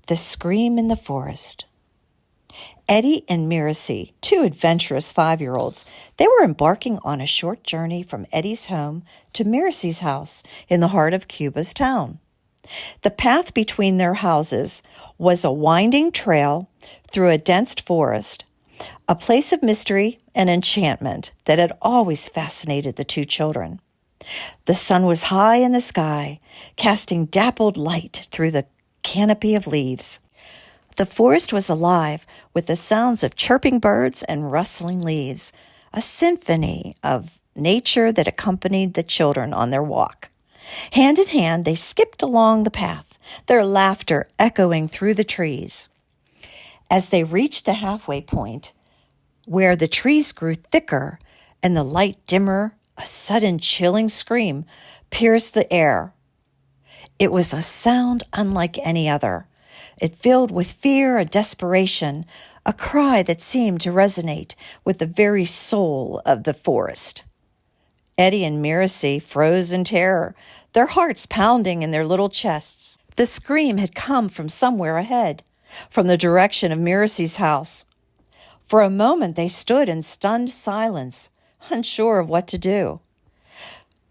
The Scream in the Forest. Eddie and Miracy, two adventurous 5-year-olds, they were embarking on a short journey from Eddie's home to Miracy's house in the heart of Cuba's town. The path between their houses was a winding trail through a dense forest, a place of mystery and enchantment that had always fascinated the two children. The sun was high in the sky, casting dappled light through the canopy of leaves. The forest was alive with the sounds of chirping birds and rustling leaves, a symphony of nature that accompanied the children on their walk. Hand in hand, they skipped along the path, their laughter echoing through the trees. As they reached the halfway point, where the trees grew thicker and the light dimmer, a sudden chilling scream pierced the air. It was a sound unlike any other. It filled with fear and desperation, a cry that seemed to resonate with the very soul of the forest. Eddie and Miracy froze in terror, their hearts pounding in their little chests. The scream had come from somewhere ahead, from the direction of Miracy's house. For a moment they stood in stunned silence, unsure of what to do.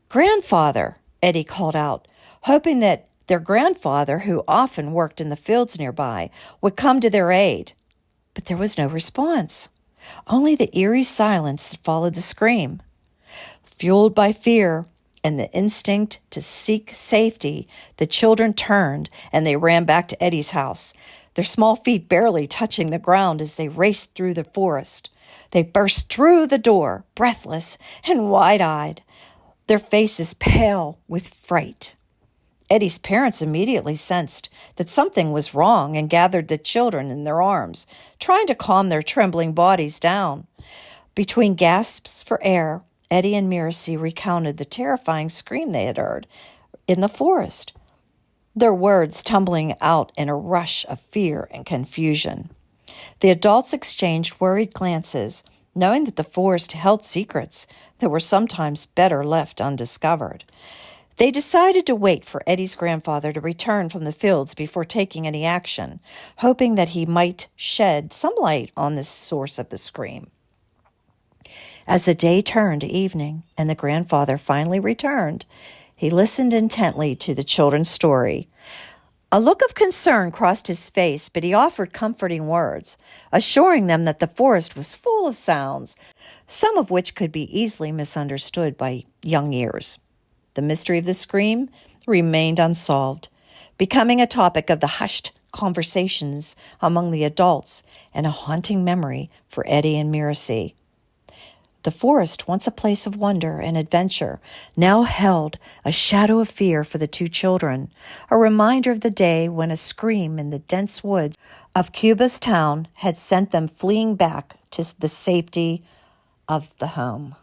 "Grandfather," Eddie called out, hoping that their grandfather, who often worked in the fields nearby, would come to their aid. But there was no response, only the eerie silence that followed the scream. Fueled by fear and the instinct to seek safety, the children turned and they ran back to Eddie's house, their small feet barely touching the ground as they raced through the forest. They burst through the door, breathless and wide-eyed, their faces pale with fright. Eddie's parents immediately sensed that something was wrong and gathered the children in their arms, trying to calm their trembling bodies down. Between gasps for air, Eddie and Miracy recounted the terrifying scream they had heard in the forest, their words tumbling out in a rush of fear and confusion. The adults exchanged worried glances, knowing that the forest held secrets that were sometimes better left undiscovered. They decided to wait for Eddie's grandfather to return from the fields before taking any action, hoping that he might shed some light on the source of the scream. As the day turned to evening and the grandfather finally returned, he listened intently to the children's story. A look of concern crossed his face, but he offered comforting words, assuring them that the forest was full of sounds, some of which could be easily misunderstood by young ears. The mystery of the scream remained unsolved, becoming a topic of the hushed conversations among the adults and a haunting memory for Eddie and Miracy. The forest, once a place of wonder and adventure, now held a shadow of fear for the two children, a reminder of the day when a scream in the dense woods of Cuba's town had sent them fleeing back to the safety of the home.